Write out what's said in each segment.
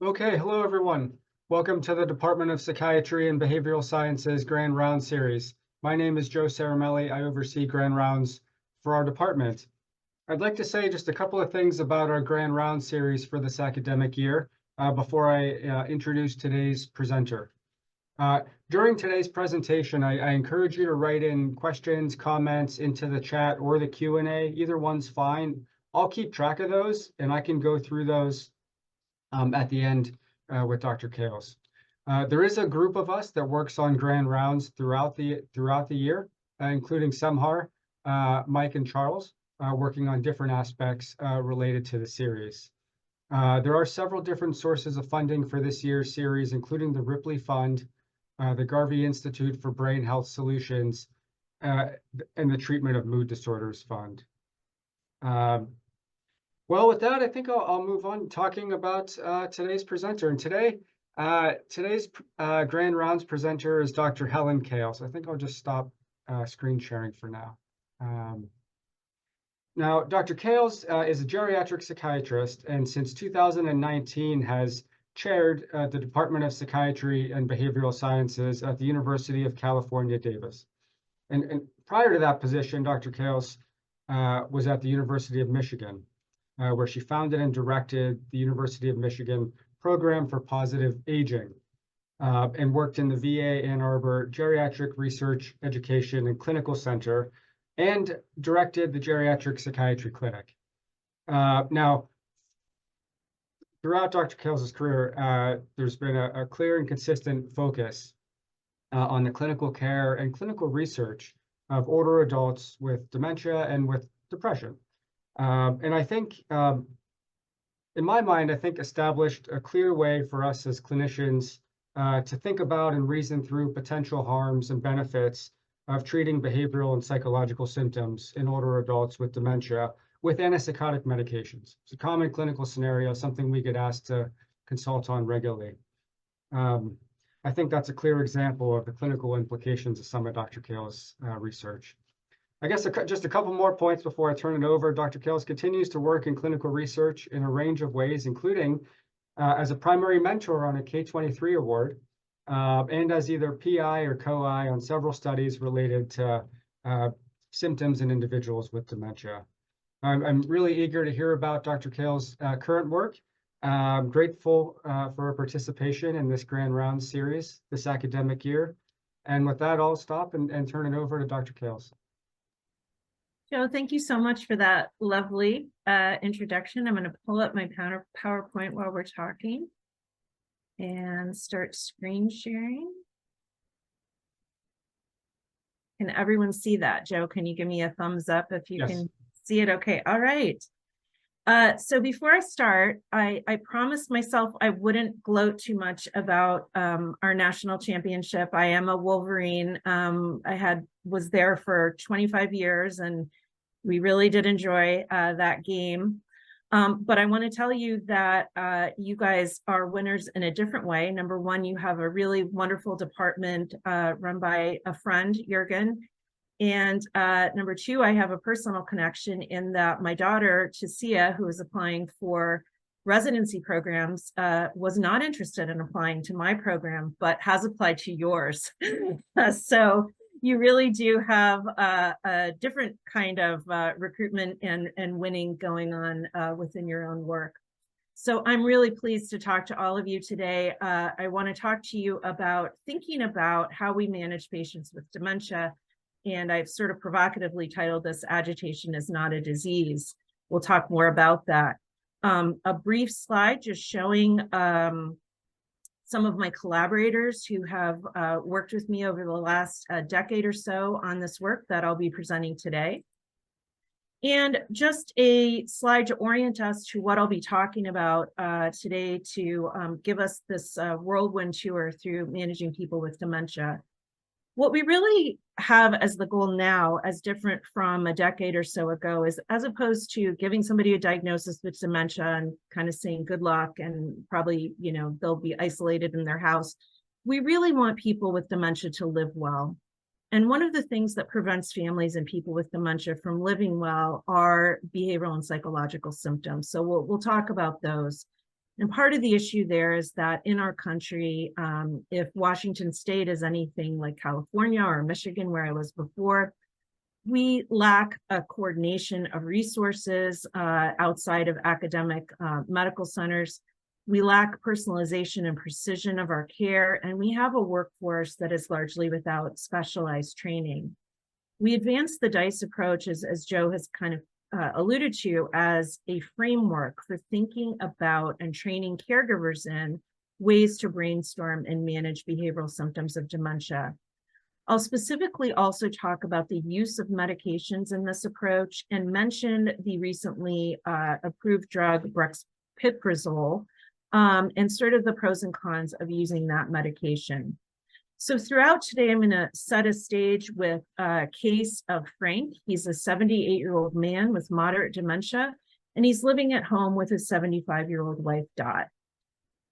Okay, hello everyone. Welcome to the Department of Psychiatry and Behavioral Sciences Grand Round Series. My name is Joe Caramelli. I oversee Grand Rounds for our department. I'd like to say just a couple of things about our Grand Round series for this academic year before I introduce today's presenter. During today's presentation, I encourage you to write in questions, comments into the chat or the Q&A. Either one's fine. I'll keep track of those and I can go through those at the end with Dr. Kales. There is a group of us that works on grand rounds throughout the year, including Semhar, Mike, and Charles, working on different aspects related to the series. There are several different sources of funding for this year's series, including the Ripley Fund, the Garvey Institute for Brain Health Solutions, and the Treatment of Mood Disorders Fund. Well, with that, I think I'll move on talking about today's presenter. And today's Grand Rounds presenter is Dr. Helen Kales. I think I'll just stop screen sharing for now. Now, Dr. Kales is a geriatric psychiatrist, and since 2019 has chaired the Department of Psychiatry and Behavioral Sciences at the University of California, Davis. And prior to that position, Dr. Kales was at the University of Michigan, where she founded and directed the University of Michigan Program for Positive Aging, and worked in the VA Ann Arbor Geriatric Research, Education, and Clinical Center, and directed the Geriatric Psychiatry Clinic. Now, throughout Dr. Kales' career, there's been a clear and consistent focus on the clinical care and clinical research of older adults with dementia and with depression. And I think, in my mind, I think established a clear way for us as clinicians to think about and reason through potential harms and benefits of treating behavioral and psychological symptoms in older adults with dementia with antipsychotic medications. It's a common clinical scenario, something we get asked to consult on regularly. I think that's a clear example of the clinical implications of some of Dr. Kales' research. I guess just a couple more points before I turn it over. Dr. Kales continues to work in clinical research in a range of ways, including as a primary mentor on a K23 award, and as either PI or co-I on several studies related to symptoms in individuals with dementia. I'm really eager to hear about Dr. Kales' current work. I'm grateful for her participation in this Grand Rounds series this academic year. And with that, I'll stop and turn it over to Dr. Kales. Joe, thank you so much for that lovely introduction. I'm going to pull up my PowerPoint while we're talking and start screen sharing. Can everyone see that? Joe, can you give me a thumbs up if you can see it? Okay, all right. So before I start, I promised myself I wouldn't gloat too much about our national championship. I am a Wolverine. I was there for 25 years and we really did enjoy that game. But I want to tell you that you guys are winners in a different way. Number one, you have a really wonderful department run by a friend, Jürgen. And number two, I have a personal connection in that my daughter, Tasia, who is applying for residency programs, was not interested in applying to my program, but has applied to yours. So you really do have a different kind of recruitment and winning going on within your own work. So I'm really pleased to talk to all of you today. I want to talk to you about thinking about how we manage patients with dementia. And I've sort of provocatively titled this "Agitation is Not a Disease." We'll talk more about that. A brief slide just showing some of my collaborators who have worked with me over the last decade or so on this work that I'll be presenting today. And just a slide to orient us to what I'll be talking about today to give us this whirlwind tour through managing people with dementia. What we really have as the goal now, as different from a decade or so ago, is as opposed to giving somebody a diagnosis with dementia and kind of saying good luck and probably, you know, they'll be isolated in their house. We really want people with dementia to live well. And one of the things that prevents families and people with dementia from living well are behavioral and psychological symptoms. So we'll talk about those. And part of the issue there is that in our country, if Washington State is anything like California or Michigan, where I was before, we lack a coordination of resources outside of academic medical centers. We lack personalization and precision of our care, and we have a workforce that is largely without specialized training. We advanced the DICE approach, as Joe has kind of alluded to, as a framework for thinking about and training caregivers in ways to brainstorm and manage behavioral symptoms of dementia. I'll specifically also talk about the use of medications in this approach and mention the recently approved drug brexpiprazole and sort of the pros and cons of using that medication. So throughout today, I'm going to set a stage with a case of Frank. He's a 78-year-old man with moderate dementia, and he's living at home with his 75-year-old wife, Dot.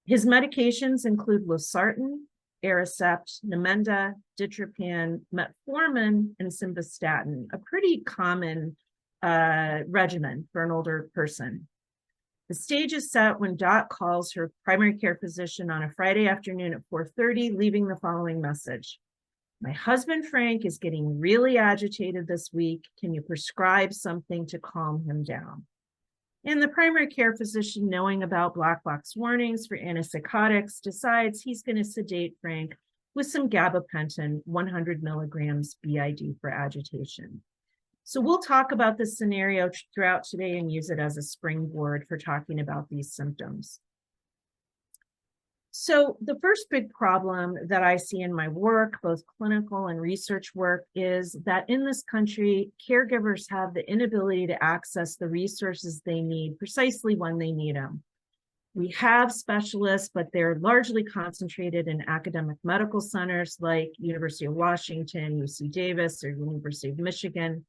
His medications include losartan, Aricept, Namenda, Ditropan, metformin, and simvastatin, a pretty common regimen for an older person. The stage is set when Dot calls her primary care physician on a Friday afternoon at 4:30, leaving the following message. My husband, Frank, is getting really agitated this week. Can you prescribe something to calm him down? And the primary care physician, knowing about black box warnings for antipsychotics, decides he's going to sedate Frank with some gabapentin, 100 milligrams BID for agitation. So we'll talk about this scenario throughout today and use it as a springboard for talking about these symptoms. So the first big problem that I see in my work, both clinical and research work, is that in this country, caregivers have the inability to access the resources they need precisely when they need them. We have specialists, but they're largely concentrated in academic medical centers like University of Washington, UC Davis, or University of Michigan.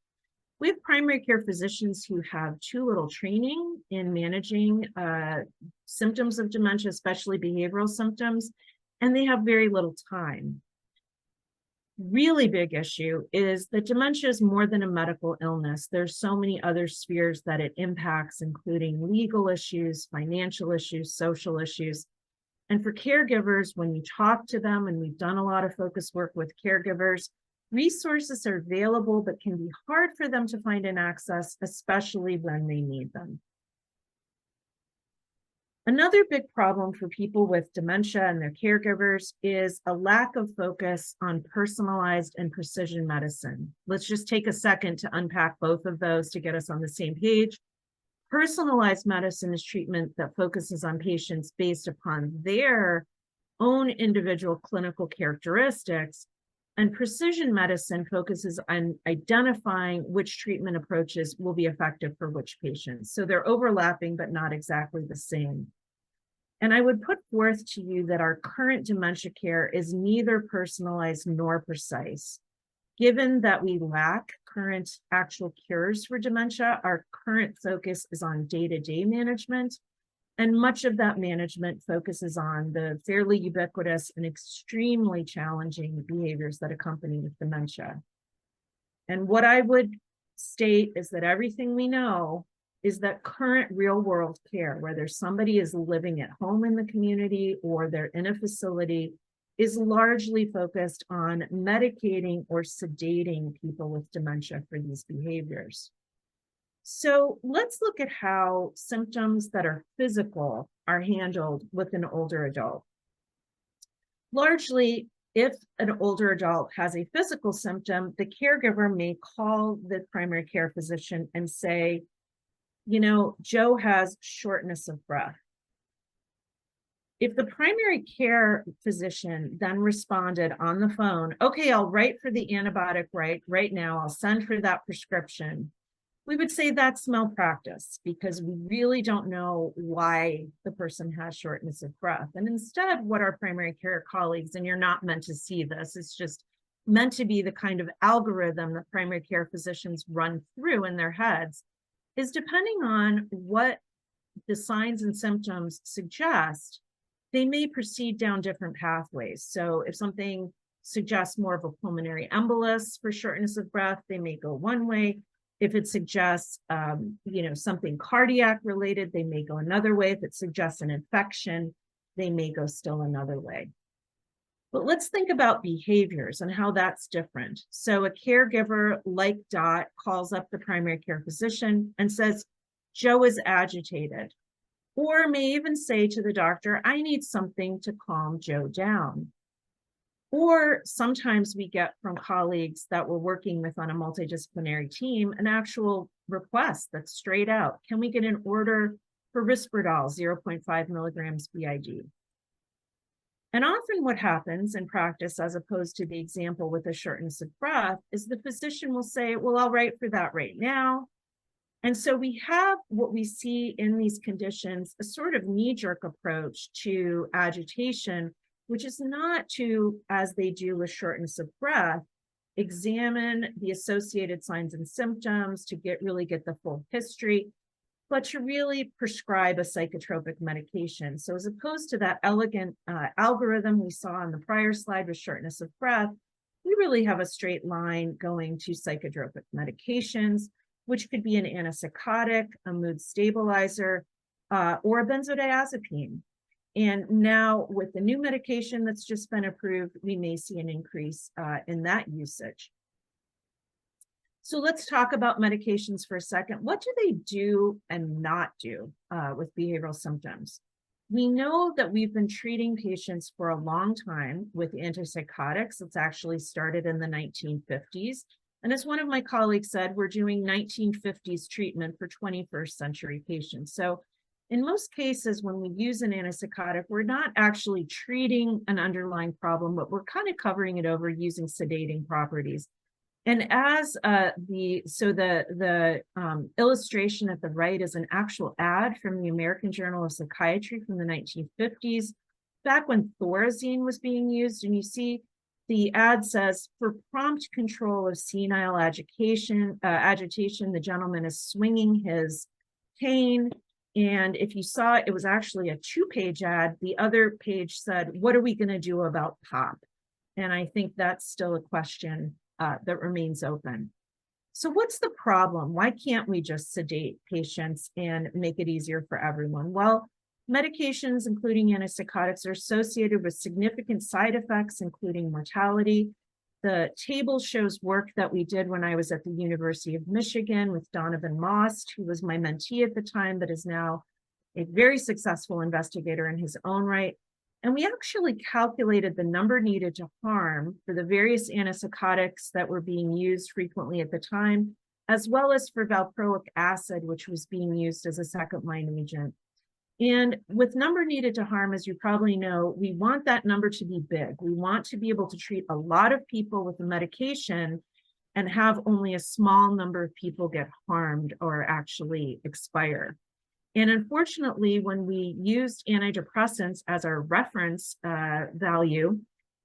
We have primary care physicians who have too little training in managing symptoms of dementia, especially behavioral symptoms, and they have very little time. Really big issue is that dementia is more than a medical illness. There's so many other spheres that it impacts, including legal issues, financial issues, social issues. And for caregivers, when you talk to them, and we've done a lot of focus work with caregivers, resources are available, but can be hard for them to find and access, especially when they need them. Another big problem for people with dementia and their caregivers is a lack of focus on personalized and precision medicine. Let's just take a second to unpack both of those to get us on the same page. Personalized medicine is treatment that focuses on patients based upon their own individual clinical characteristics. And precision medicine focuses on identifying which treatment approaches will be effective for which patients. So they're overlapping, but not exactly the same. And I would put forth to you that our current dementia care is neither personalized nor precise. Given that we lack current actual cures for dementia, our current focus is on day-to-day management. And much of that management focuses on the fairly ubiquitous and extremely challenging behaviors that accompany with dementia. And what I would state is that everything we know is that current real world care, whether somebody is living at home in the community or they're in a facility, is largely focused on medicating or sedating people with dementia for these behaviors. So let's look at how symptoms that are physical are handled with an older adult. Largely, if an older adult has a physical symptom, the caregiver may call the primary care physician and say, you know, Joe has shortness of breath. If the primary care physician then responded on the phone, okay, I'll write for the antibiotic right now, I'll send for that prescription, we would say that's malpractice because we really don't know why the person has shortness of breath. And instead, what our primary care colleagues, and you're not meant to see this, it's just meant to be the kind of algorithm that primary care physicians run through in their heads, is depending on what the signs and symptoms suggest, they may proceed down different pathways. So if something suggests more of a pulmonary embolus for shortness of breath, they may go one way. If it suggests, something cardiac related, they may go another way. If it suggests an infection, they may go still another way. But let's think about behaviors and how that's different. So a caregiver like Dot calls up the primary care physician and says, Joe is agitated, or may even say to the doctor, I need something to calm Joe down. Or sometimes we get from colleagues that we're working with on a multidisciplinary team an actual request that's straight out. Can we get an order for Risperdal 0.5 milligrams BID? And often what happens in practice, as opposed to the example with a shortness of breath, is the physician will say, well, I'll write for that right now. And so we have what we see in these conditions, a sort of knee-jerk approach to agitation, which is not to, as they do with shortness of breath, examine the associated signs and symptoms to really get the full history, but to really prescribe a psychotropic medication. So as opposed to that elegant algorithm we saw on the prior slide with shortness of breath, we really have a straight line going to psychotropic medications, which could be an antipsychotic, a mood stabilizer, or a benzodiazepine. And now with the new medication that's just been approved, we may see an increase in that usage. So let's talk about medications for a second. What do they do and not do with behavioral symptoms? We know that we've been treating patients for a long time with antipsychotics. It's actually started in the 1950s. And as one of my colleagues said, we're doing 1950s treatment for 21st century patients. So in most cases, when we use an antipsychotic, we're not actually treating an underlying problem, but we're kind of covering it over using sedating properties. And as the illustration at the right is an actual ad from the American Journal of Psychiatry from the 1950s, back when Thorazine was being used. And you see the ad says, for prompt control of senile agitation, the gentleman is swinging his cane. And if you saw it, it was actually a 2-page ad. The other page said, what are we going to do about POP? And I think that's still a question that remains open. So what's the problem? Why can't we just sedate patients and make it easier for everyone? Well, medications, including antipsychotics, are associated with significant side effects, including mortality. The table shows work that we did when I was at the University of Michigan with Donovan Most, who was my mentee at the time, but is now a very successful investigator in his own right. And we actually calculated the number needed to harm for the various antipsychotics that were being used frequently at the time, as well as for valproic acid, which was being used as a second-line agent. And with number needed to harm, as you probably know, we want that number to be big. We want to be able to treat a lot of people with the medication and have only a small number of people get harmed or actually expire. And unfortunately, when we used antidepressants as our reference value,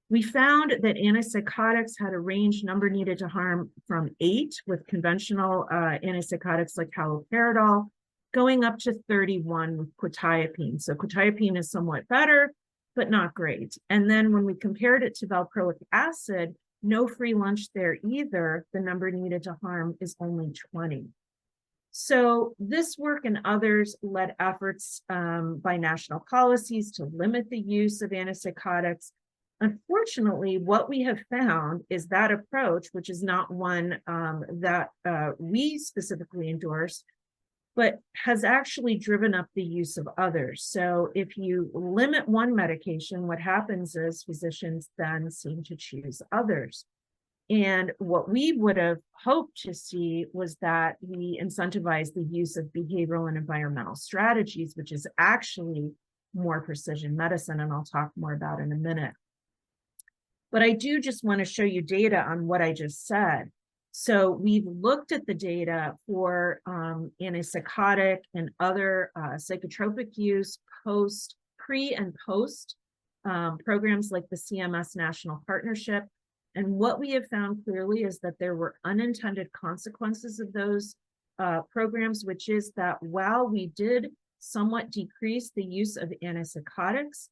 we found that antipsychotics had a range number needed to harm from 8 with conventional antipsychotics like haloperidol, going up to 31 with quetiapine. So quetiapine is somewhat better, but not great. And then when we compared it to valproic acid, no free lunch there either. The number needed to harm is only 20. So this work and others led efforts by national policies to limit the use of antipsychotics. Unfortunately, what we have found is that approach, which is not one that we specifically endorse, but has actually driven up the use of others. So if you limit one medication, what happens is physicians then seem to choose others. And what we would have hoped to see was that we incentivize the use of behavioral and environmental strategies, which is actually more precision medicine, and I'll talk more about in a minute. But I do just want to show you data on what I just said. So we've looked at the data for antipsychotic and other psychotropic use pre and post programs like the CMS National Partnership. And what we have found clearly is that there were unintended consequences of those programs, which is that while we did somewhat decrease the use of antipsychotics,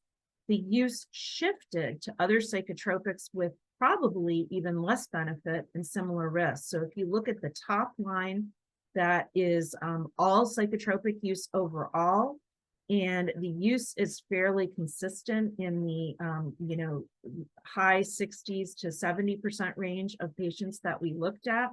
the use shifted to other psychotropics with probably even less benefit and similar risks. So if you look at the top line that is all psychotropic use overall, and the use is fairly consistent in the high 60s to 70% range of patients that we looked at.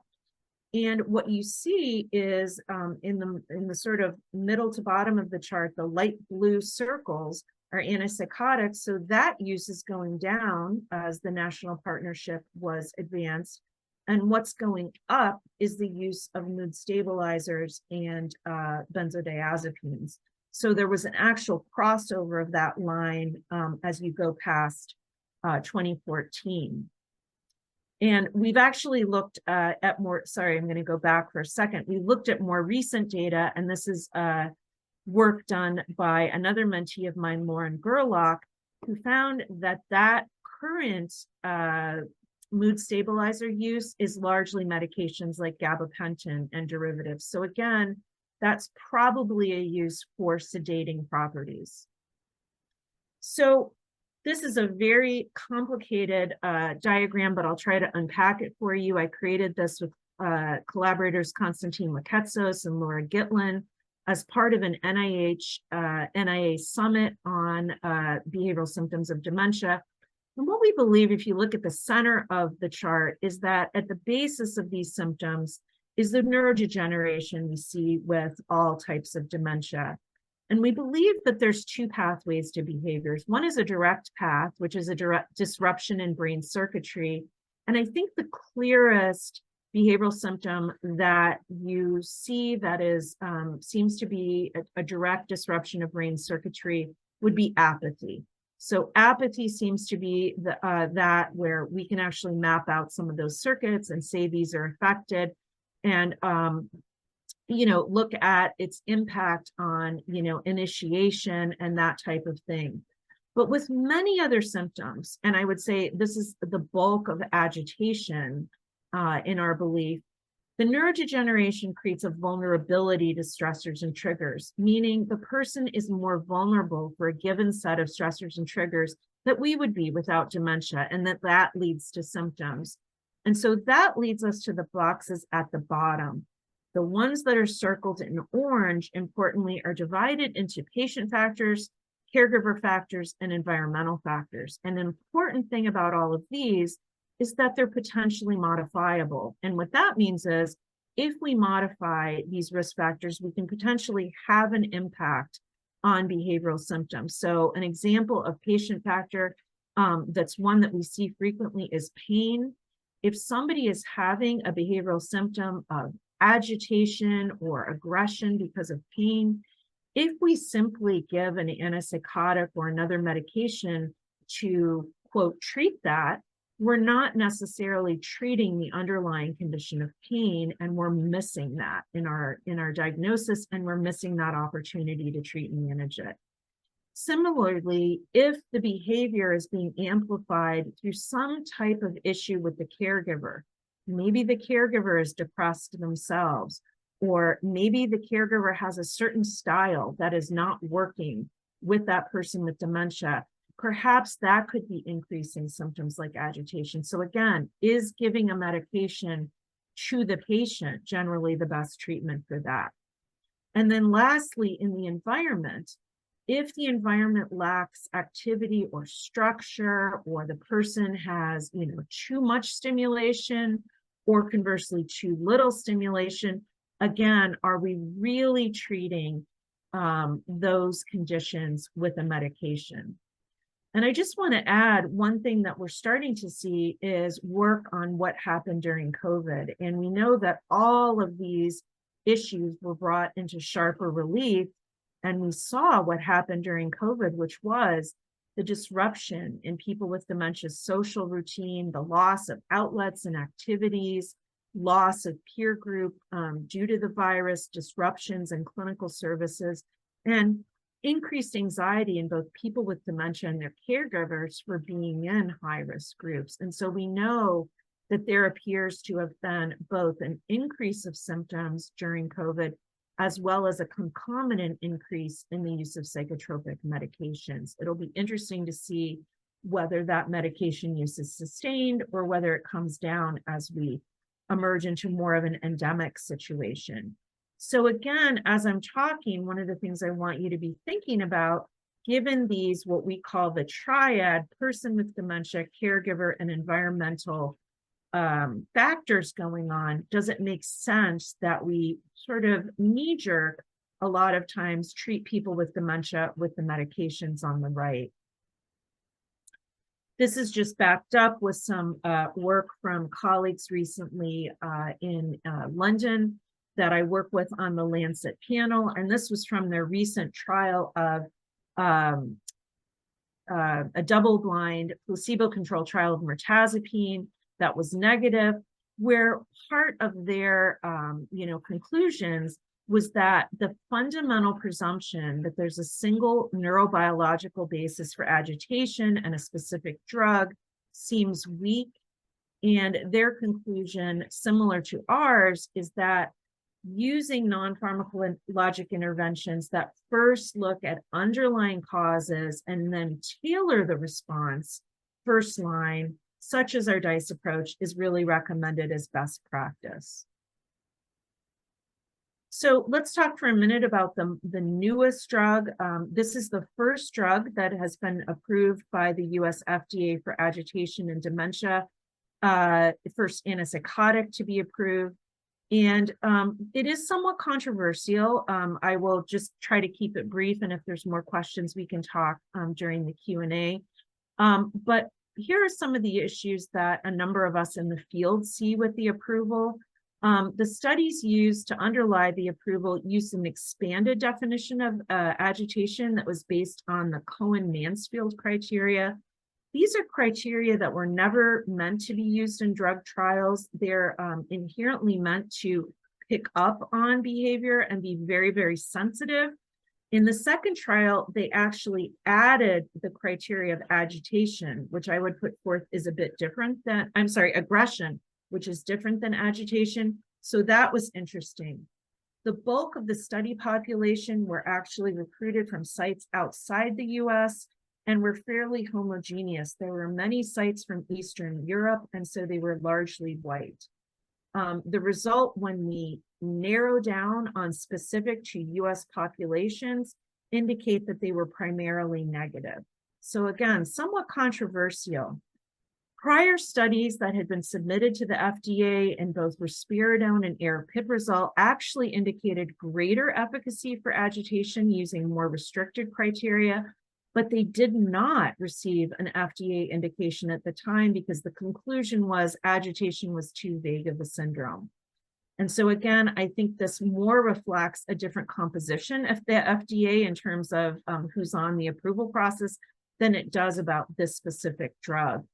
And what you see is in the sort of middle to bottom of the chart, the light blue circles are antipsychotics. So that use is going down as the national partnership was advanced. And what's going up is the use of mood stabilizers and benzodiazepines. So there was an actual crossover of that line as you go past 2014. And we've actually looked at more, sorry, I'm going to go back for a second. We looked at more recent data, and this is work done by another mentee of mine, Lauren Gerlach, who found that current mood stabilizer use is largely medications like gabapentin and derivatives. So again, that's probably a use for sedating properties. So this is a very complicated diagram, but I'll try to unpack it for you. I created this with collaborators Konstantin Maketsos and Laura Gitlin as part of an NIA summit on behavioral symptoms of dementia. And what we believe, if you look at the center of the chart, is that at the basis of these symptoms is the neurodegeneration we see with all types of dementia. And we believe that there's two pathways to behaviors. One is a direct path, which is a direct disruption in brain circuitry. And I think the clearest behavioral symptom that you see that is seems to be a direct disruption of brain circuitry would be apathy. So apathy seems to be that where we can actually map out some of those circuits and say these are affected, and look at its impact on initiation and that type of thing. But with many other symptoms, and I would say this is the bulk of agitation in our belief, the neurodegeneration creates a vulnerability to stressors and triggers, meaning the person is more vulnerable for a given set of stressors and triggers that we would be without dementia, and that leads to symptoms. And so that leads us to the boxes at the bottom. The ones that are circled in orange, importantly, are divided into patient factors, caregiver factors, and environmental factors. And an important thing about all of these is that they're potentially modifiable. And what that means is if we modify these risk factors, we can potentially have an impact on behavioral symptoms. So an example of patient factor that's one that we see frequently is pain. If somebody is having a behavioral symptom of agitation or aggression because of pain, if we simply give an antipsychotic or another medication to, quote, treat that, we're not necessarily treating the underlying condition of pain, and we're missing that in our diagnosis, and we're missing that opportunity to treat and manage it. Similarly, if the behavior is being amplified through some type of issue with the caregiver, maybe the caregiver is depressed themselves, or maybe the caregiver has a certain style that is not working with that person with dementia, perhaps that could be increasing symptoms like agitation. So again, is giving a medication to the patient generally the best treatment for that? And then lastly, in the environment, if the environment lacks activity or structure, or the person has too much stimulation, or conversely too little stimulation, again, are we really treating those conditions with a medication? And I just want to add one thing that we're starting to see is work on what happened during COVID. And we know that all of these issues were brought into sharper relief. And we saw what happened during COVID, which was the disruption in people with dementia's social routine, the loss of outlets and activities, loss of peer group due to the virus, disruptions in clinical services, and increased anxiety in both people with dementia and their caregivers for being in high-risk groups. And so we know that there appears to have been both an increase of symptoms during COVID, as well as a concomitant increase in the use of psychotropic medications. It'll be interesting to see whether that medication use is sustained or whether it comes down as we emerge into more of an endemic situation. So again, as I'm talking, one of the things I want you to be thinking about, given these, what we call the triad, person with dementia, caregiver, and environmental factors going on, does it make sense that we sort of knee-jerk a lot of times treat people with dementia with the medications on the right? This is just backed up with some work from colleagues recently in London that I work with on the Lancet panel. And this was from their recent trial of a double-blind placebo-controlled trial of mirtazapine that was negative, where part of their conclusions was that the fundamental presumption that there's a single neurobiological basis for agitation and a specific drug seems weak. And their conclusion, similar to ours, is that using non-pharmacologic interventions that first look at underlying causes and then tailor the response first line, such as our DICE approach, is really recommended as best practice. So let's talk for a minute about the newest drug. This is the first drug that has been approved by the US FDA for agitation and dementia, first antipsychotic to be approved. And it is somewhat controversial. I will just try to keep it brief, and if there's more questions, we can talk during the Q&A. But here are some of the issues that a number of us in the field see with the approval. The studies used to underlie the approval used an expanded definition of agitation that was based on the Cohen-Mansfield criteria. These are criteria that were never meant to be used in drug trials. They're inherently meant to pick up on behavior and be very, very sensitive. In the second trial, they actually added the criteria of agitation, which I would put forth is a bit different than, aggression, which is different than agitation. So that was interesting. The bulk of the study population were actually recruited from sites outside the US and were fairly homogeneous. There were many sites from Eastern Europe, and so they were largely white. The result, when we narrow down on specific to US populations, indicate that they were primarily negative. So again, somewhat controversial. Prior studies that had been submitted to the FDA in both risperidone and aripiprazole actually indicated greater efficacy for agitation using more restricted criteria, but they did not receive an FDA indication at the time because the conclusion was agitation was too vague of a syndrome. And so again, I think this more reflects a different composition of the FDA in terms of who's on the approval process than it does about this specific drug.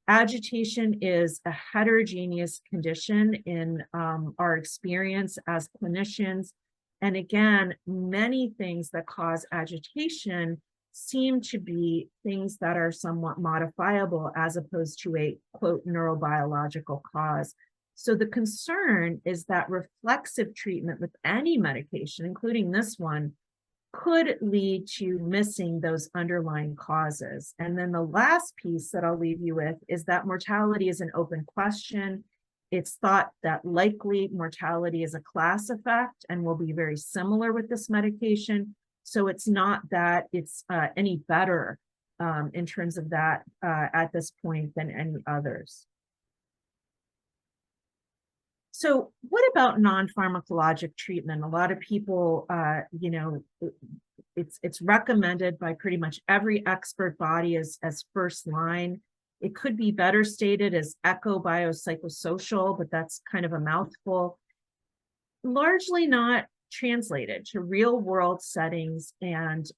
Agitation is a heterogeneous condition in our experience as clinicians. And again, many things that cause agitation seem to be things that are somewhat modifiable as opposed to a, quote, neurobiological cause. So the concern is that reflexive treatment with any medication, including this one, could lead to missing those underlying causes. And then the last piece that I'll leave you with is that mortality is an open question. It's thought that likely mortality is a class effect and will be very similar with this medication. So it's not that it's any better in terms of that at this point than any others. So what about non-pharmacologic treatment? A lot of people, it's recommended by pretty much every expert body as first line. It could be better stated as eco-biopsychosocial, but that's kind of a mouthful. Largely not translated to real world settings and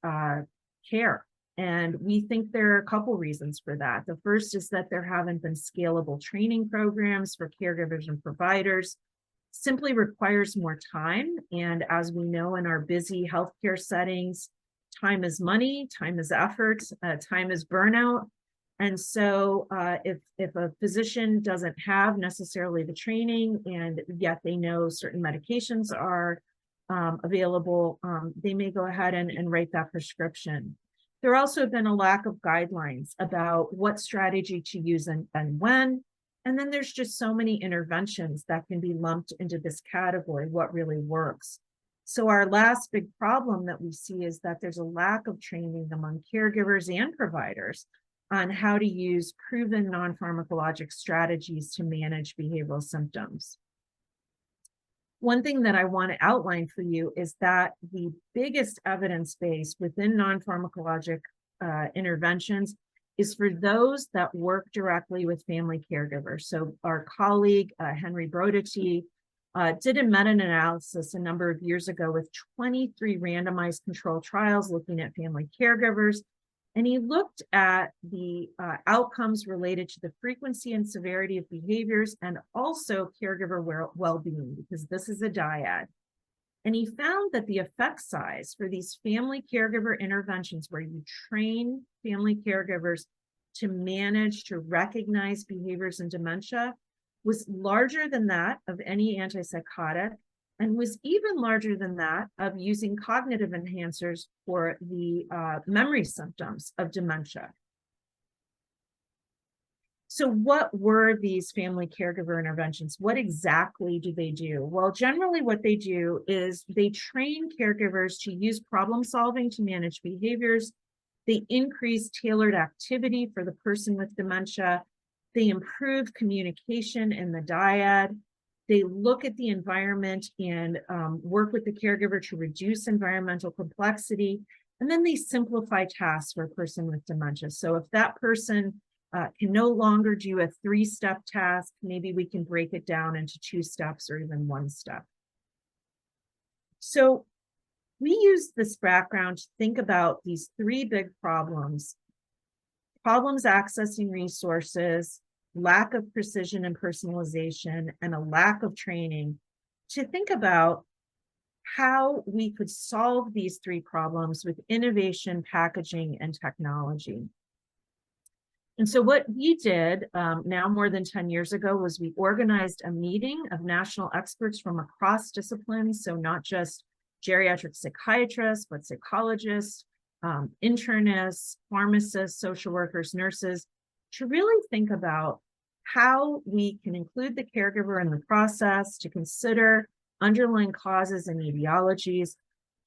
care. And we think there are a couple reasons for that. The first is that there haven't been scalable training programs for caregivers and providers. Simply requires more time. And as we know in our busy healthcare settings, time is money, time is effort, time is burnout. And so if a physician doesn't have necessarily the training and yet they know certain medications are available, they may go ahead and write that prescription. There also have been a lack of guidelines about what strategy to use and when. And then there's just so many interventions that can be lumped into this category, what really works. So our last big problem that we see is that there's a lack of training among caregivers and providers on how to use proven non-pharmacologic strategies to manage behavioral symptoms. One thing that I want to outline for you is that the biggest evidence base within non-pharmacologic interventions is for those that work directly with family caregivers. So our colleague, Henry Brodity, did a meta-analysis a number of years ago with 23 randomized controlled trials looking at family caregivers. And he looked at the outcomes related to the frequency and severity of behaviors and also caregiver well-being, because this is a dyad. And he found that the effect size for these family caregiver interventions, where you train family caregivers to manage, to recognize behaviors in dementia, was larger than that of any antipsychotic, and was even larger than that of using cognitive enhancers for the memory symptoms of dementia. So what were these family caregiver interventions? What exactly do they do? Well, generally what they do is they train caregivers to use problem solving to manage behaviors. They increase tailored activity for the person with dementia. They improve communication in the dyad. They look at the environment and work with the caregiver to reduce environmental complexity. And then they simplify tasks for a person with dementia. So if that person can no longer do a 3-step task, maybe we can break it down into 2 steps or even 1 step. So we use this background to think about these 3 big problems: problems accessing resources, lack of precision and personalization, and a lack of training, to think about how we could solve these 3 problems with innovation, packaging, and technology. And so what we did now more than 10 years ago was we organized a meeting of national experts from across disciplines, so not just geriatric psychiatrists, but psychologists, internists, pharmacists, social workers, nurses, to really think about how we can include the caregiver in the process, to consider underlying causes and etiologies,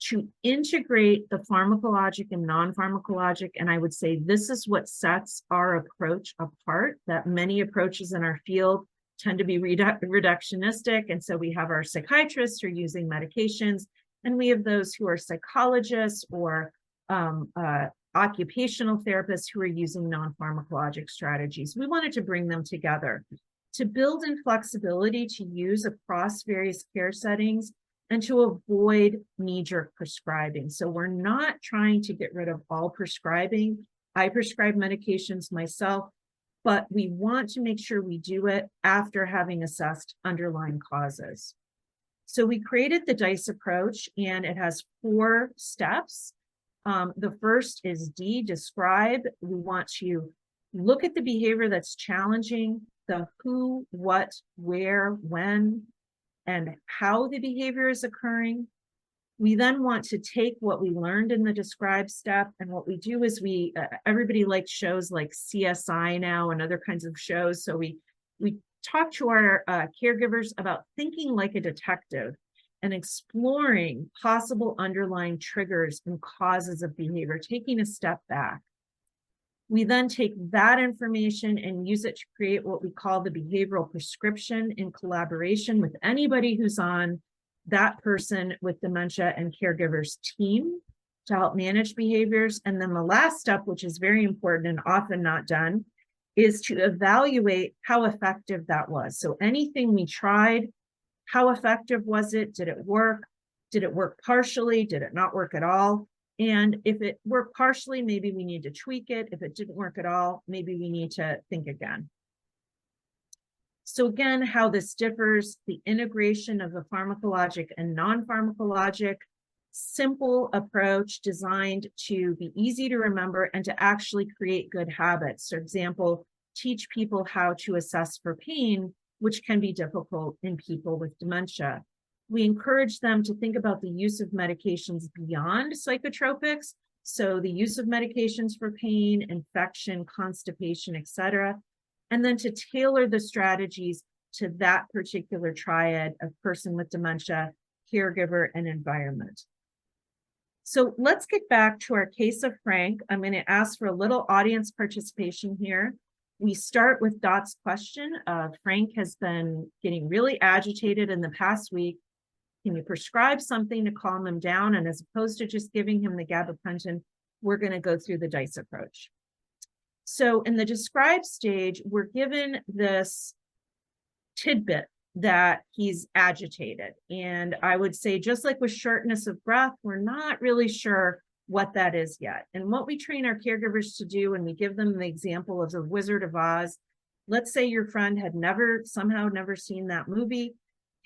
to integrate the pharmacologic and non-pharmacologic. And I would say this is what sets our approach apart, that many approaches in our field tend to be reductionistic. And so we have our psychiatrists who are using medications, and we have those who are psychologists or occupational therapists who are using non-pharmacologic strategies. We wanted to bring them together to build in flexibility to use across various care settings and to avoid knee-jerk prescribing. So we're not trying to get rid of all prescribing. I prescribe medications myself, but we want to make sure we do it after having assessed underlying causes. So we created the DICE approach, and it has 4 steps. The first is D, describe. We want to look at the behavior that's challenging, the who, what, where, when, and how the behavior is occurring. We then want to take what we learned in the describe step, and what we do is we, everybody likes shows like CSI now and other kinds of shows. So we talk to our caregivers about thinking like a detective and exploring possible underlying triggers and causes of behavior, taking a step back. We then take that information and use it to create what we call the behavioral prescription in collaboration with anybody who's on that person with dementia and caregivers team to help manage behaviors. And then the last step, which is very important and often not done, is to evaluate how effective that was. So anything we tried, how effective was it? Did it work? Did it work partially? Did it not work at all? And if it worked partially, maybe we need to tweak it. If it didn't work at all, maybe we need to think again. So again, how this differs, the integration of the pharmacologic and non-pharmacologic, simple approach designed to be easy to remember and to actually create good habits. For example, teach people how to assess for pain, which can be difficult in people with dementia. We encourage them to think about the use of medications beyond psychotropics. So the use of medications for pain, infection, constipation, etc. And then to tailor the strategies to that particular triad of person with dementia, caregiver, and environment. So let's get back to our case of Frank. I'm going to ask for a little audience participation here. We start with Dot's question. Frank has been getting really agitated in the past week. Can you prescribe something to calm him down? And as opposed to just giving him the gabapentin, we're going to go through the DICE approach. So in the describe stage, we're given this tidbit that he's agitated. And I would say, just like with shortness of breath, we're not really sure what that is yet. And what we train our caregivers to do, and we give them the example of the Wizard of Oz. Let's say your friend had somehow never seen that movie.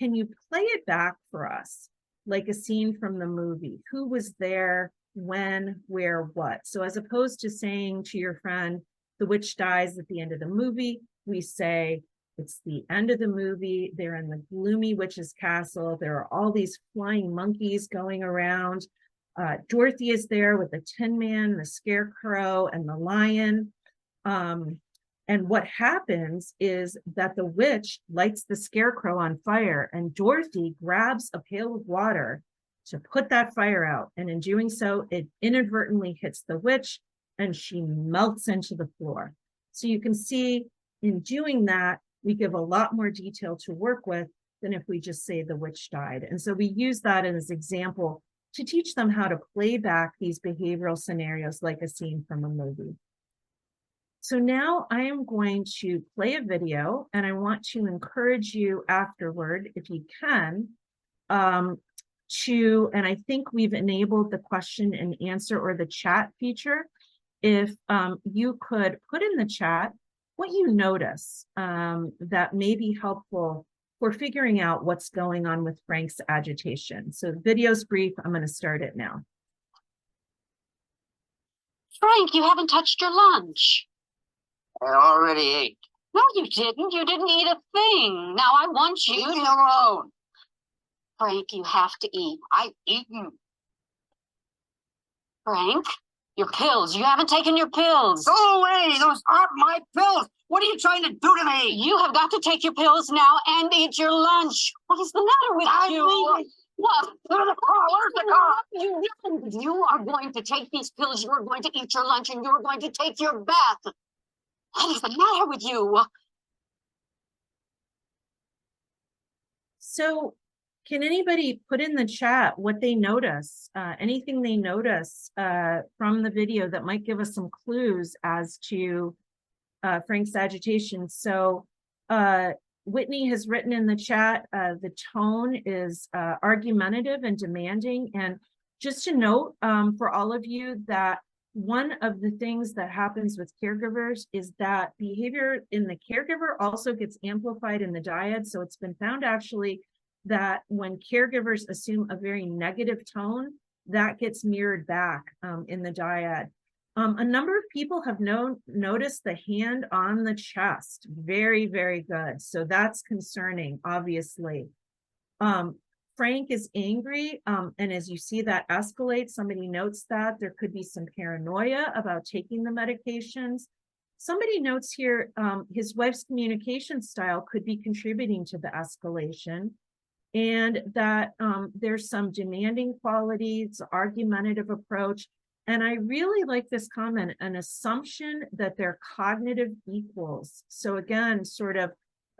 Can you play it back for us? Like a scene from the movie. Who was there, when, where, what? So as opposed to saying to your friend, the witch dies at the end of the movie, we say, it's the end of the movie. They're in the gloomy witch's castle. There are all these flying monkeys going around. Dorothy is there with the Tin Man, the Scarecrow, and the lion. And what happens is that the witch lights the Scarecrow on fire, and Dorothy grabs a pail of water to put that fire out. And in doing so, it inadvertently hits the witch, and she melts into the floor. So you can see in doing that, we give a lot more detail to work with than if we just say the witch died. And so we use that as an example to teach them how to play back these behavioral scenarios like a scene from a movie. So now I am going to play a video, and I want to encourage you afterward, if you can, and I think we've enabled the question and answer or the chat feature. If you could put in the chat what you notice that may be helpful for figuring out what's going on with Frank's agitation. So the video's brief. I'm going to start it now. Frank, you haven't touched your lunch. I already ate. No, you didn't. You didn't eat a thing. Now I want you. Leave me alone. Frank, you have to eat. I've eaten. Frank, your pills. You haven't taken your pills. Go away. Those aren't my pills. What are you trying to do to me? You have got to take your pills now and eat your lunch. What is the matter with you? Leaving. What? Where's the car? Where's the car? You are going to take these pills. You are going to eat your lunch, and you are going to take your bath. What is the matter with you? So can anybody put in the chat what they notice, anything they notice from the video that might give us some clues as to Frank's agitation? So Whitney has written in the chat, the tone is argumentative and demanding. And just to note for all of you that one of the things that happens with caregivers is that behavior in the caregiver also gets amplified in the dyad. So it's been found actually that when caregivers assume a very negative tone, that gets mirrored back in the dyad. A number of people have noticed the hand on the chest. Very, very good. So that's concerning, obviously. Frank is angry, and as you see that escalate, somebody notes that there could be some paranoia about taking the medications. Somebody notes here his wife's communication style could be contributing to the escalation, and that there's some demanding qualities, argumentative approach. And I really like this comment, an assumption that they're cognitive equals. So again, sort of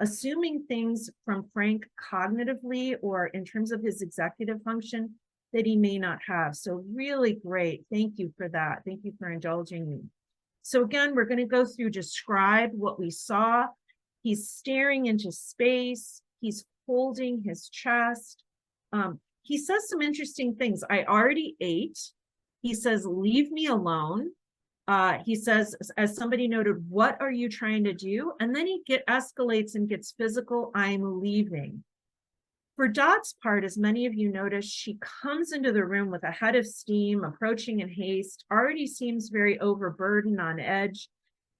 assuming things from Frank cognitively or in terms of his executive function that he may not have. So really great. Thank you for that. Thank you for indulging me. So again, we're going to go through, describe what we saw. He's staring into space. He's holding his chest. He says some interesting things. I already ate. He says, leave me alone. He says, as somebody noted, what are you trying to do? And then he escalates and gets physical. I'm leaving. For Dot's part, as many of you notice, she comes into the room with a head of steam, approaching in haste, already seems very overburdened, on edge.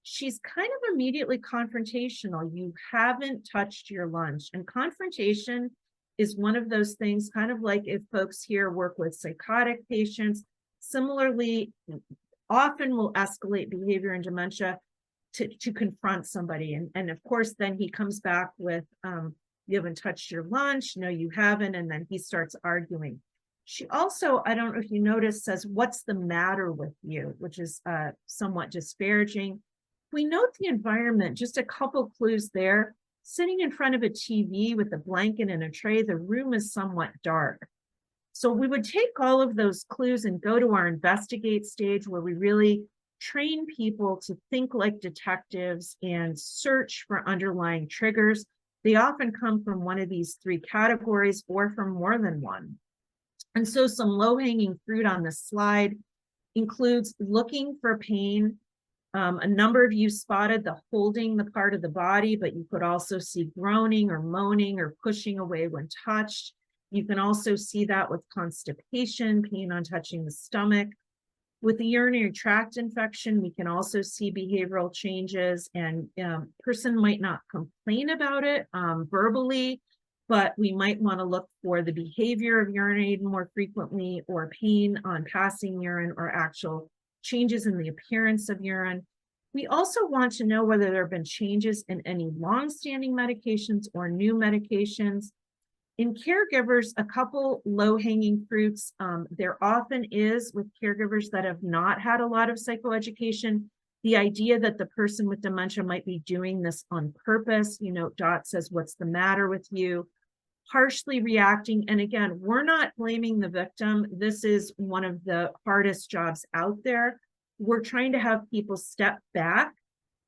She's kind of immediately confrontational. You haven't touched your lunch. And confrontation is one of those things, kind of like if folks here work with psychotic patients, similarly, often will escalate behavior in dementia to confront somebody. And of course, then he comes back with You haven't touched your lunch. No, you haven't. And then he starts arguing. She also, I don't know if you noticed, says, what's the matter with you, which is somewhat disparaging. We note the environment, just a couple clues there. Sitting in front of a TV with a blanket and a tray, the room is somewhat dark. So we would take all of those clues and go to our investigate stage where we really train people to think like detectives and search for underlying triggers. They often come from one of these three categories or from more than one. And so some low-hanging fruit on this slide includes looking for pain. A number of you spotted the holding the part of the body, but you could also see groaning or moaning or pushing away when touched. You can also see that with constipation, pain on touching the stomach. With the urinary tract infection, we can also see behavioral changes, and person might not complain about it verbally, but we might want to look for the behavior of urinating more frequently, or pain on passing urine, or actual changes in the appearance of urine. We also want to know whether there have been changes in any long-standing medications or new medications. In caregivers, a couple low-hanging fruits. There often is with caregivers that have not had a lot of psychoeducation, the idea that the person with dementia might be doing this on purpose. You know, Dot says, what's the matter with you? Harshly reacting. And again, we're not blaming the victim. This is one of the hardest jobs out there. We're trying to have people step back,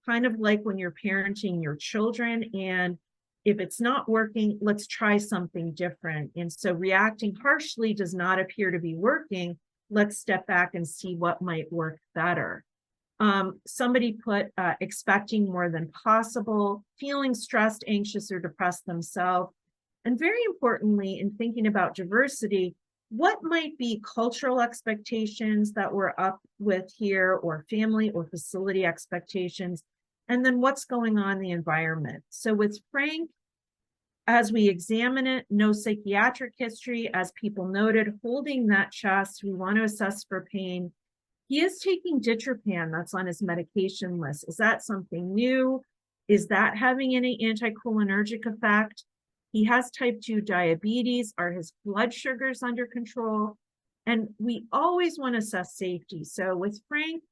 kind of like when you're parenting your children, and if it's not working, let's try something different. And so reacting harshly does not appear to be working. Let's step back and see what might work better. Somebody put expecting more than possible, feeling stressed, anxious, or depressed themselves. And very importantly, in thinking about diversity, what might be cultural expectations that we're up with here, or family or facility expectations, and then what's going on in the environment. So with Frank, as we examine it, no psychiatric history, as people noted, holding that chest, we want to assess for pain. He is taking ditropan, that's on his medication list. Is that something new? Is that having any anticholinergic effect? He has type 2 diabetes. Are his blood sugars under control? And we always want to assess safety. So with Frank,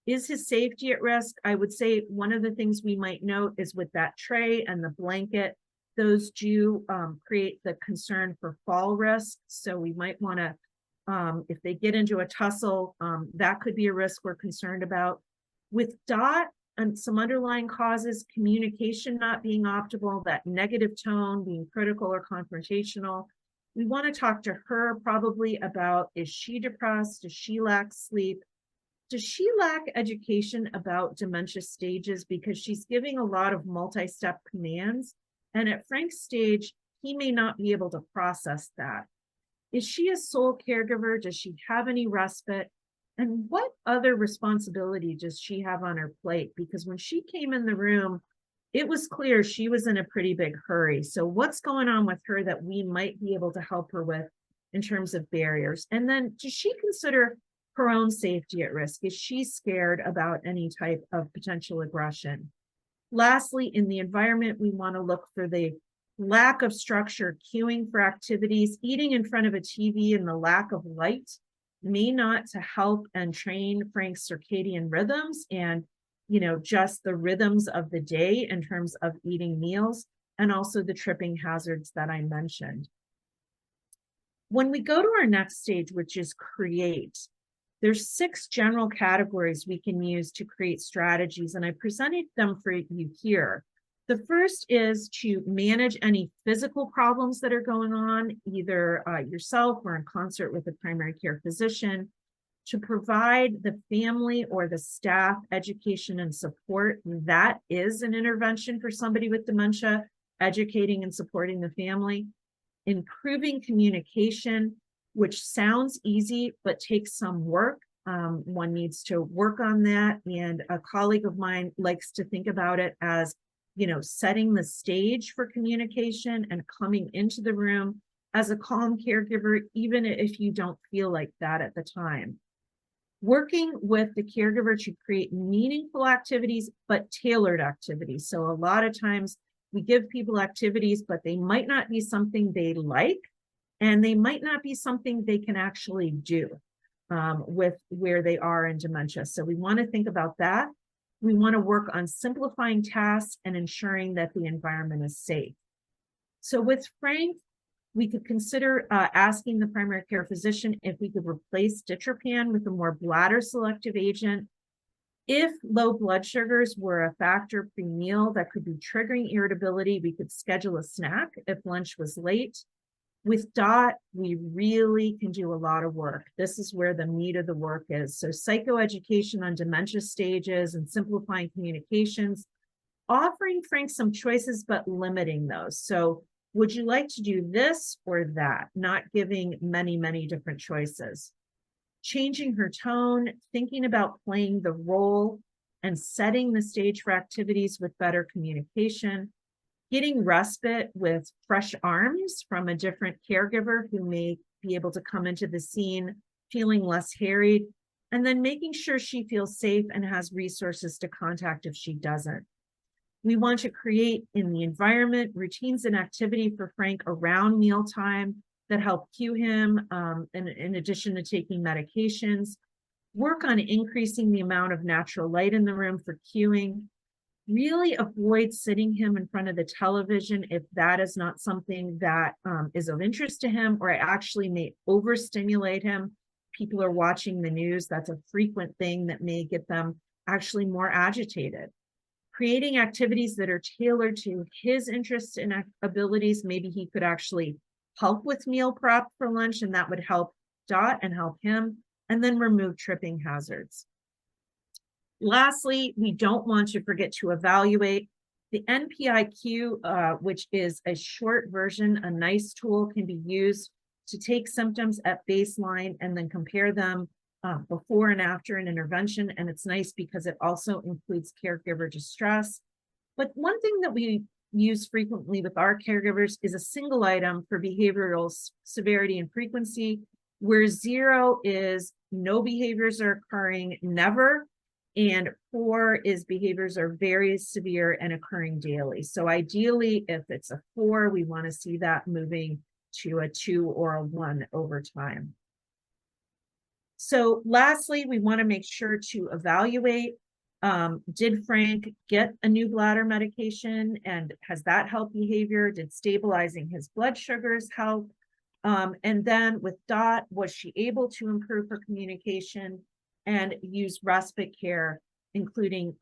is his safety at risk? I would say one of the things we might note is with that tray and the blanket, those do create the concern for fall risk. So we might want to, if they get into a tussle, that could be a risk we're concerned about. With Dot, and some underlying causes, communication not being optimal, that negative tone, being critical or confrontational. We want to talk to her probably about, is she depressed? Does she lack sleep? Does she lack education about dementia stages? Because she's giving a lot of multi-step commands. And at Frank's stage, he may not be able to process that. Is she a sole caregiver? Does she have any respite? And what other responsibility does she have on her plate? Because when she came in the room, it was clear she was in a pretty big hurry. So what's going on with her that we might be able to help her with in terms of barriers? And then does she consider her own safety at risk? Is she scared about any type of potential aggression? Lastly, in the environment, we want to look for the lack of structure, queuing for activities, eating in front of a TV, and the lack of light may not to help and train Frank's circadian rhythms and, you know, just the rhythms of the day in terms of eating meals, and also the tripping hazards that I mentioned. When we go to our next stage, which is create, there's 6 general categories we can use to create strategies, and I presented them for you here. The first is to manage any physical problems that are going on, either yourself or in concert with a primary care physician, to provide the family or the staff education and support. That is an intervention for somebody with dementia, educating and supporting the family. Improving communication, which sounds easy, but takes some work. One needs to work on that. And a colleague of mine likes to think about it as, you know, setting the stage for communication and coming into the room as a calm caregiver, even if you don't feel like that at the time. Working with the caregiver to create meaningful activities, but tailored activities. So a lot of times We give people activities, but they might not be something they like, and they might not be something they can actually do with where they are in dementia. So we want to think about that. We want to work on simplifying tasks and ensuring that the environment is safe. So with Frank, we could consider asking the primary care physician if we could replace ditropan with a more bladder selective agent. If low blood sugars were a factor pre-meal that could be triggering irritability, we could schedule a snack if lunch was late. With DOT, we really can do a lot of work. This is where the meat of the work is. So psychoeducation on dementia stages and simplifying communications, offering Frank some choices, but limiting those. So would you like to do this or that? Not giving many, many different choices. Changing her tone, thinking about playing the role and setting the stage for activities with better communication, getting respite with fresh arms from a different caregiver who may be able to come into the scene feeling less harried, and then making sure she feels safe and has resources to contact if she doesn't. We want to create in the environment routines and activity for Frank around mealtime that help cue him, in addition to taking medications. Work on increasing the amount of natural light in the room for cueing. Really avoid sitting him in front of the television if that is not something that is of interest to him, or actually may overstimulate him. People are watching the news. That's a frequent thing that may get them actually more agitated. Creating activities that are tailored to his interests and abilities. Maybe he could actually help with meal prep for lunch, and that would help Dot and help him, and then remove tripping hazards. Lastly, we don't want to forget to evaluate the NPIQ, which is a short version. A nice tool can be used to take symptoms at baseline and then compare them before and after an intervention. And it's nice because it also includes caregiver distress. But one thing that we use frequently with our caregivers is a single item for behavioral severity and frequency, where 0 is no behaviors are occurring, never, and 4 is behaviors are very severe and occurring daily. So ideally, if it's a 4, we want to see that moving to a 2 or a 1 over time. So lastly, we want to make sure to evaluate, did Frank get a new bladder medication, and has that helped behavior? Did stabilizing his blood sugars help? And then with Dot, was she able to improve her communication and use respite care, including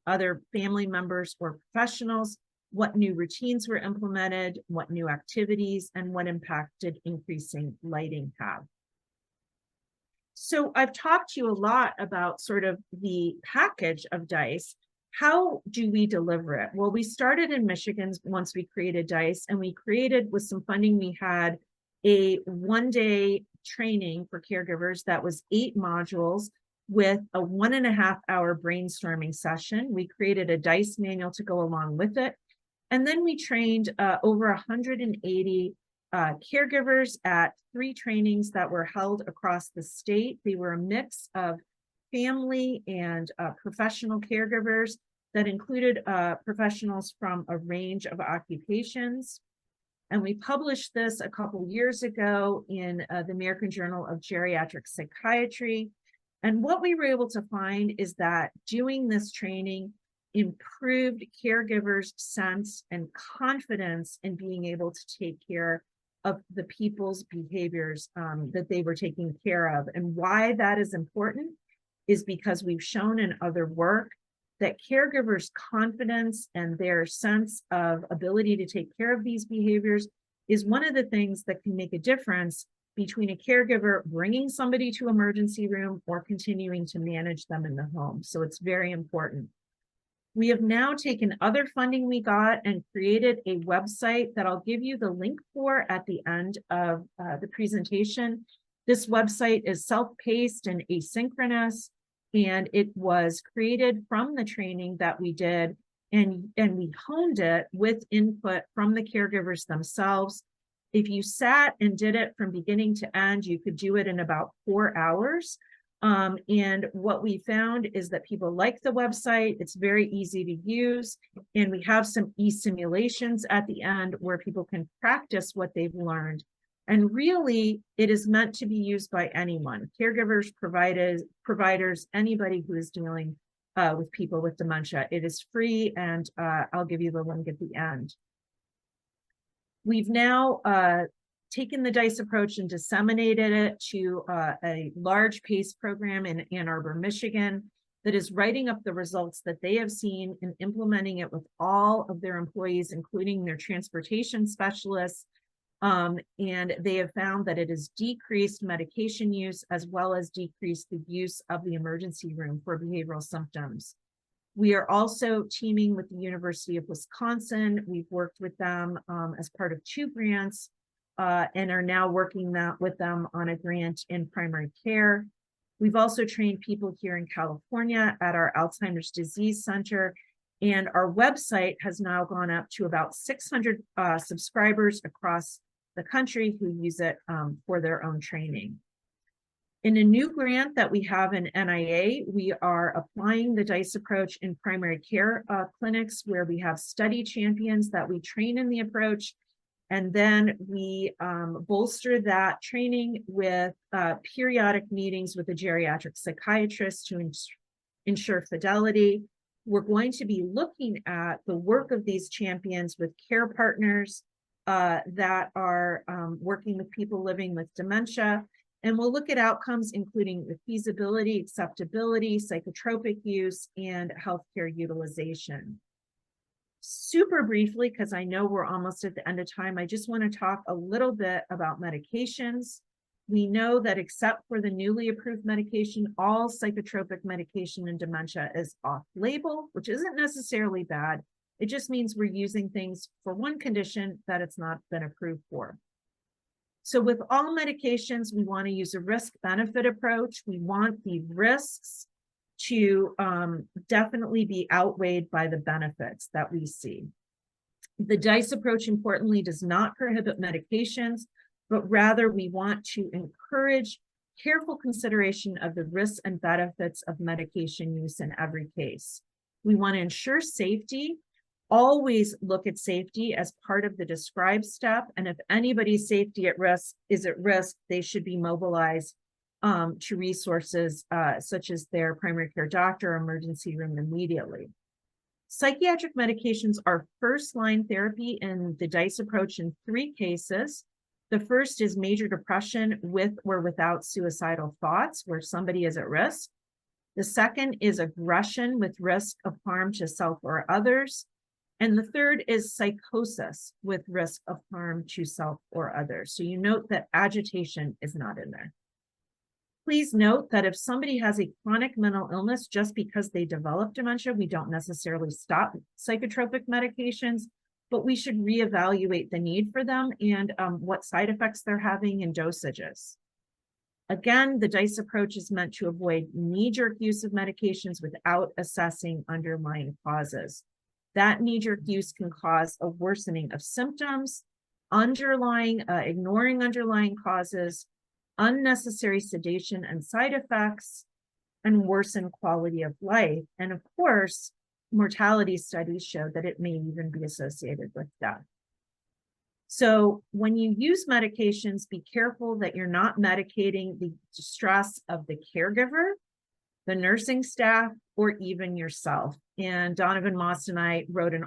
other family members or professionals? What new routines were implemented, what new activities, and what impact did increasing lighting have? So I've talked to you a lot about sort of the package of DICE. How do we deliver it? Well, we started in Michigan once we created DICE, and we created, with some funding we had, a one-day training for caregivers that was 8 modules with a 1.5-hour brainstorming session. We created a DICE manual to go along with it. And then we trained over 180 caregivers at 3 trainings that were held across the state. They were a mix of family and professional caregivers that included professionals from a range of occupations. And we published this a couple years ago in the American Journal of Geriatric Psychiatry. And what we were able to find is that doing this training improved caregivers' sense and confidence in being able to take care of the people's behaviors that they were taking care of. And why that is important is because we've shown in other work that caregivers' confidence and their sense of ability to take care of these behaviors is one of the things that can make a difference between a caregiver bringing somebody to emergency room or continuing to manage them in the home. So it's very important. We have now taken other funding we got and created a website that I'll give you the link for at the end of the presentation. This website is self-paced and asynchronous, and it was created from the training that we did, and we honed it with input from the caregivers themselves. If you sat and did it from beginning to end, you could do it in about 4 hours. And what we found is that people like the website. It's very easy to use. And we have some e-simulations at the end where people can practice what they've learned. And really, it is meant to be used by anyone, caregivers, providers, anybody who is dealing with people with dementia. It is free, and I'll give you the link at the end. We've now taken the DICE approach and disseminated it to a large PACE program in Ann Arbor, Michigan, that is writing up the results that they have seen and implementing it with all of their employees, including their transportation specialists. And they have found that it has decreased medication use as well as decreased the use of the emergency room for behavioral symptoms. We are also teaming with the University of Wisconsin. We've worked with them as part of 2 grants and are now working with them on a grant in primary care. We've also trained people here in California at our Alzheimer's Disease Center, and our website has now gone up to about 600 subscribers across the country who use it for their own training. In a new grant that we have in NIA, we are applying the DICE approach in primary care clinics where we have study champions that we train in the approach. And then we bolster that training with periodic meetings with a geriatric psychiatrist to ensure fidelity. We're going to be looking at the work of these champions with care partners that are working with people living with dementia. And we'll look at outcomes, including the feasibility, acceptability, psychotropic use, and healthcare utilization. Super briefly, because I know we're almost at the end of time, I just want to talk a little bit about medications. We know that except for the newly approved medication, all psychotropic medication in dementia is off-label, which isn't necessarily bad. It just means we're using things for one condition that it's not been approved for. So with all medications, we want to use a risk-benefit approach. We want the risks to definitely be outweighed by the benefits that we see. The DICE approach, importantly, does not prohibit medications, but rather we want to encourage careful consideration of the risks and benefits of medication use in every case. We want to ensure safety. Always look at safety as part of the describe step. And if anybody's safety is at risk, they should be mobilized to resources such as their primary care doctor or emergency room immediately. Psychiatric medications are first-line therapy in the DICE approach in 3 cases. The first is major depression with or without suicidal thoughts, where somebody is at risk. The second is aggression with risk of harm to self or others. And the third is psychosis with risk of harm to self or others. So you note that agitation is not in there. Please note that if somebody has a chronic mental illness just because they develop dementia, we don't necessarily stop psychotropic medications, but we should reevaluate the need for them and what side effects they're having and dosages. Again, the DICE approach is meant to avoid knee-jerk use of medications without assessing underlying causes. That knee-jerk use can cause a worsening of symptoms, ignoring underlying causes, unnecessary sedation and side effects, and worsen quality of life. And of course, mortality studies show that it may even be associated with death. So when you use medications, be careful that you're not medicating the distress of the caregiver, the nursing staff, or even yourself. And Donovan Moss and I wrote an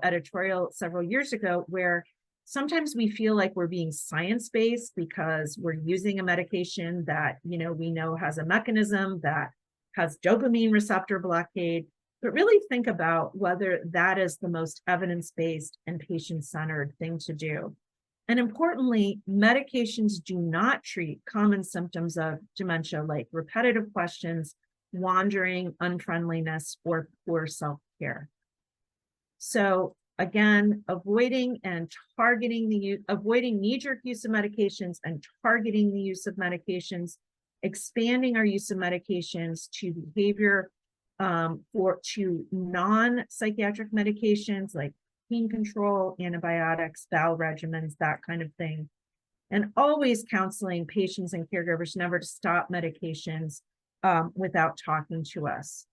editorial several years ago where sometimes we feel like we're being science-based because we're using a medication that we know has a mechanism that has dopamine receptor blockade, but really think about whether that is the most evidence-based and patient-centered thing to do. And importantly, medications do not treat common symptoms of dementia like repetitive questions, wandering, unfriendliness, or poor self-care. So again, avoiding knee-jerk use of medications and targeting the use of medications, expanding our use of medications to behavior to non-psychiatric medications like pain control, antibiotics, bowel regimens, that kind of thing. And always counseling patients and caregivers never to stop medications without talking to us.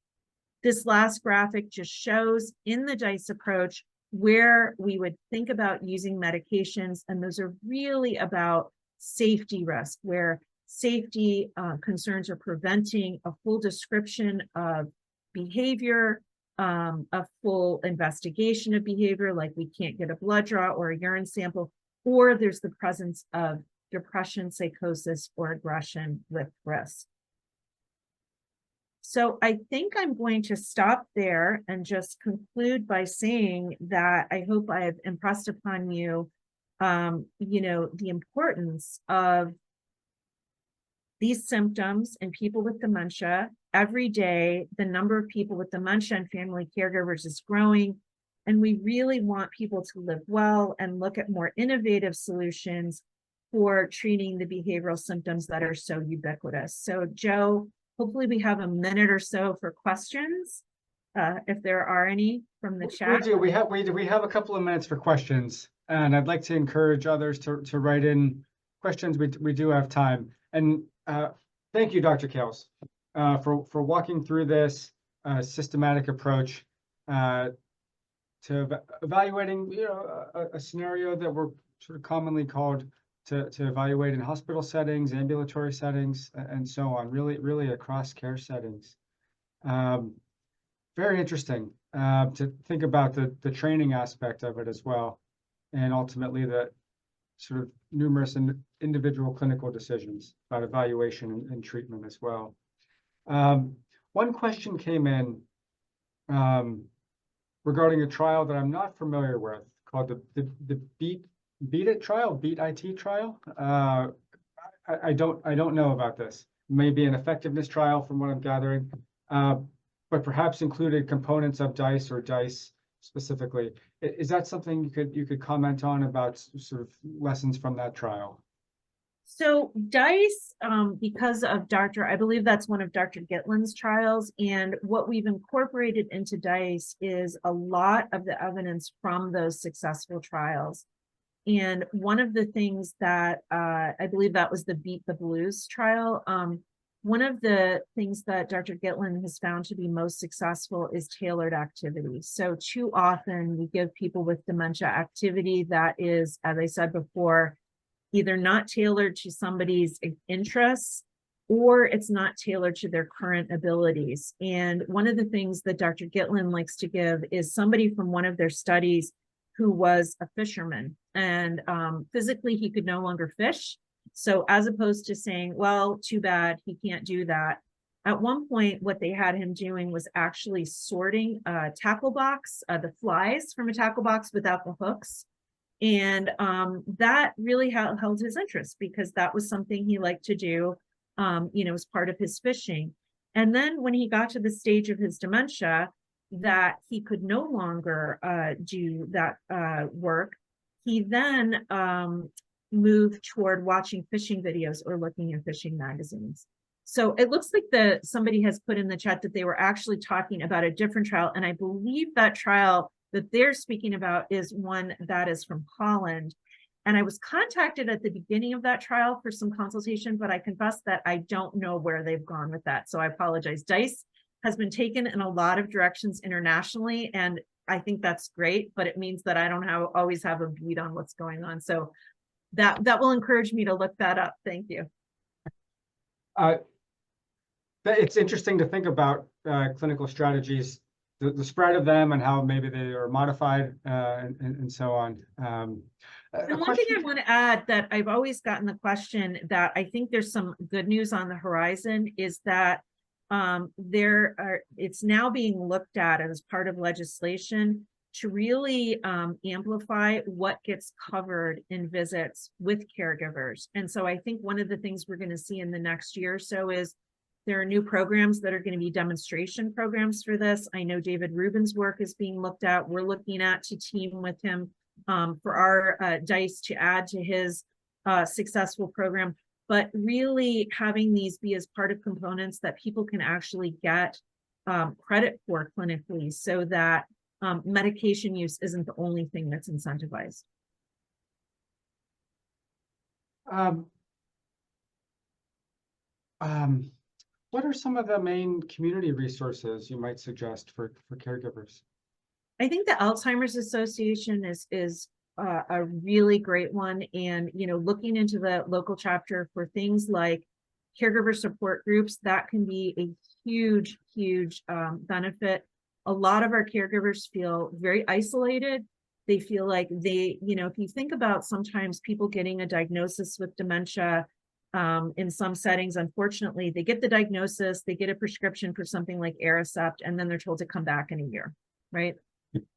This last graphic just shows in the DICE approach where we would think about using medications, and those are really about safety risk, where safety concerns are preventing a full description of behavior, a full investigation of behavior, like we can't get a blood draw or a urine sample, or there's the presence of depression, psychosis, or aggression with risk. So I think I'm going to stop there and just conclude by saying that I hope I have impressed upon you, the importance of these symptoms in people with dementia. Every day, the number of people with dementia and family caregivers is growing, and we really want people to live well and look at more innovative solutions for treating the behavioral symptoms that are so ubiquitous. So, Joe, hopefully we have a minute or so for questions, if there are any from the chat. We have a couple of minutes for questions, and I'd like to encourage others to write in questions. We do have time, and thank you, Dr. Kales, for walking through this systematic approach to evaluating, a scenario that we're sort of commonly called to evaluate in hospital settings, ambulatory settings, and so on, really across care settings. Very interesting to think about the training aspect of it as well, and ultimately the sort of numerous and individual clinical decisions about evaluation and treatment as well. One question came in regarding a trial that I'm not familiar with called the Beat It trial, Beat IT trial. I don't know about this. Maybe an effectiveness trial from what I'm gathering, but perhaps included components of DICE or DICE specifically. Is that something you could comment on about sort of lessons from that trial? So DICE, because of I believe that's one of Dr. Gitlin's trials, and what we've incorporated into DICE is a lot of the evidence from those successful trials. And one of the things that I believe that was the Beat the Blues trial. One of the things that Dr. Gitlin has found to be most successful is tailored activity. So too often we give people with dementia activity that is, as I said before, either not tailored to somebody's interests, or it's not tailored to their current abilities. And one of the things that Dr. Gitlin likes to give is somebody from one of their studies who was a fisherman, and physically he could no longer fish. So as opposed to saying, well, too bad, he can't do that. At one point, what they had him doing was actually sorting a tackle box, the flies from a tackle box without the hooks. And that really held his interest, because that was something he liked to do, as part of his fishing. And then when he got to the stage of his dementia, that he could no longer do that work, he then moved toward watching fishing videos or looking at fishing magazines. So it looks like somebody has put in the chat that they were actually talking about a different trial, and I believe that trial that they're speaking about is one that is from Holland. And I was contacted at the beginning of that trial for some consultation, but I confess that I don't know where they've gone with that. So I apologize. DICE has been taken in a lot of directions internationally, and I think that's great, but it means that I don't always have a beat on what's going on. So that will encourage me to look that up. Thank you. It's interesting to think about clinical strategies, the spread of them, and how maybe they are modified and so on. And one thing I want to add, that I've always gotten the question that I think there's some good news on the horizon, is that it's now being looked at as part of legislation to really amplify what gets covered in visits with caregivers. And so I think one of the things we're going to see in the next year or so is there are new programs that are going to be demonstration programs for this. I know David Rubin's work is being looked at. We're looking at to team with him for our DICE to add to his successful program. But really having these be as part of components that people can actually get credit for clinically, so that medication use isn't the only thing that's incentivized. What are some of the main community resources you might suggest for caregivers? I think the Alzheimer's Association is a really great one, and looking into the local chapter for things like caregiver support groups, that can be a huge benefit. A lot of our caregivers feel very isolated. They feel like they, if you think about sometimes people getting a diagnosis with dementia, in some settings, unfortunately, they get the diagnosis, they get a prescription for something like Aricept, and then they're told to come back in a year, right?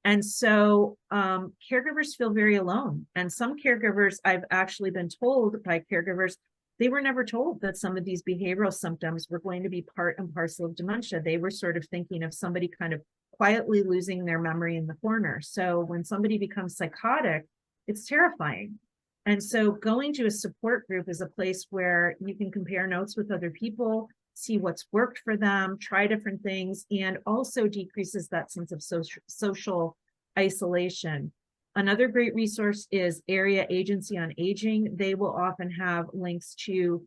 And so caregivers feel very alone. And some caregivers, I've actually been told by caregivers, they were never told that some of these behavioral symptoms were going to be part and parcel of dementia. They were sort of thinking of somebody kind of quietly losing their memory in the corner. So when somebody becomes psychotic, it's terrifying. And so going to a support group is a place where you can compare notes with other people, see what's worked for them, try different things, and also decreases that sense of social isolation. Another great resource is Area Agency on Aging. They will often have links to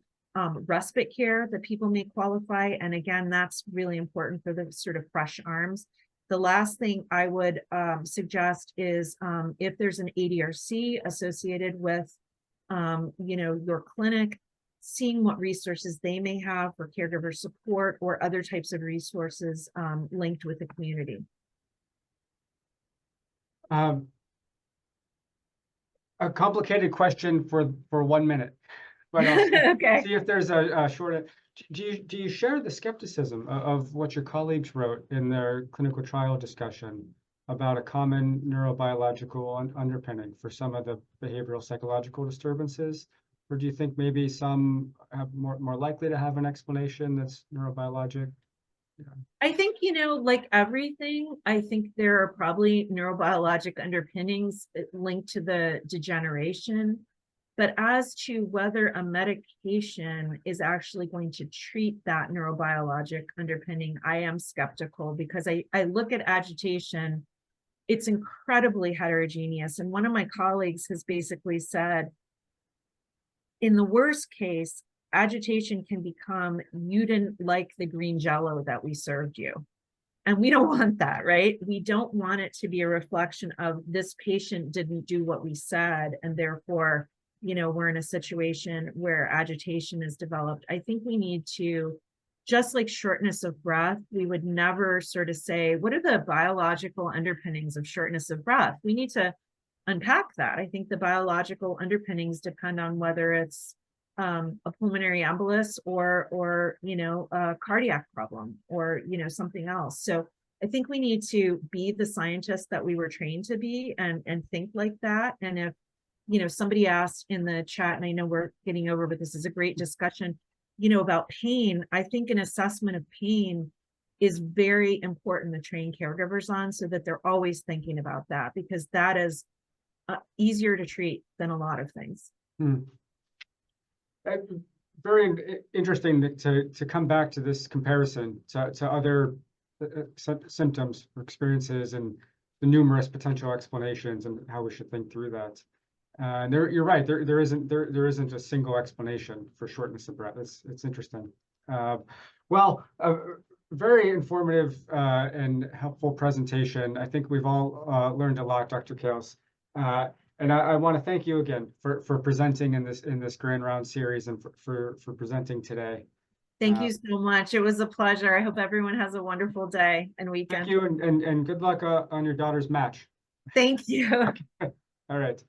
respite care that people may qualify. And again, that's really important for the sort of fresh arms. The last thing I would suggest is if there's an ADRC associated with, your clinic, seeing what resources they may have for caregiver support or other types of resources linked with the community. A complicated question for 1 minute, but I'll Okay. see if there's a short. Do you share the skepticism of what your colleagues wrote in their clinical trial discussion about a common neurobiological underpinning for some of the behavioral psychological disturbances? Or do you think maybe some have more likely to have an explanation that's neurobiologic? I think, like everything, I think there are probably neurobiologic underpinnings linked to the degeneration. But as to whether a medication is actually going to treat that neurobiologic underpinning, I am skeptical, because I look at agitation, it's incredibly heterogeneous. And one of my colleagues has basically said, in the worst case, agitation can become, you didn't like the green Jell-O that we served you. And we don't want that, right? We don't want it to be a reflection of this patient didn't do what we said, and therefore, we're in a situation where agitation is developed. I think we need to, just like shortness of breath, we would never sort of say, what are the biological underpinnings of shortness of breath? We need to unpack that. I think the biological underpinnings depend on whether it's a pulmonary embolus or a cardiac problem or something else. So I think we need to be the scientists that we were trained to be and think like that. And if somebody asked in the chat, and I know we're getting over, but this is a great discussion, about pain. I think an assessment of pain is very important to train caregivers on, so that they're always thinking about that, because that is easier to treat than a lot of things. Very interesting to come back to this comparison to other symptoms or experiences and the numerous potential explanations and how we should think through that. You're right. There isn't a single explanation for shortness of breath. It's interesting. Very informative and helpful presentation. I think we've all learned a lot, Dr. Kales. And I want to thank you again for presenting in this Grand Round series and for presenting today. Thank you so much. It was a pleasure. I hope everyone has a wonderful day and weekend. Thank you, and good luck on your daughter's match. Thank you. All right.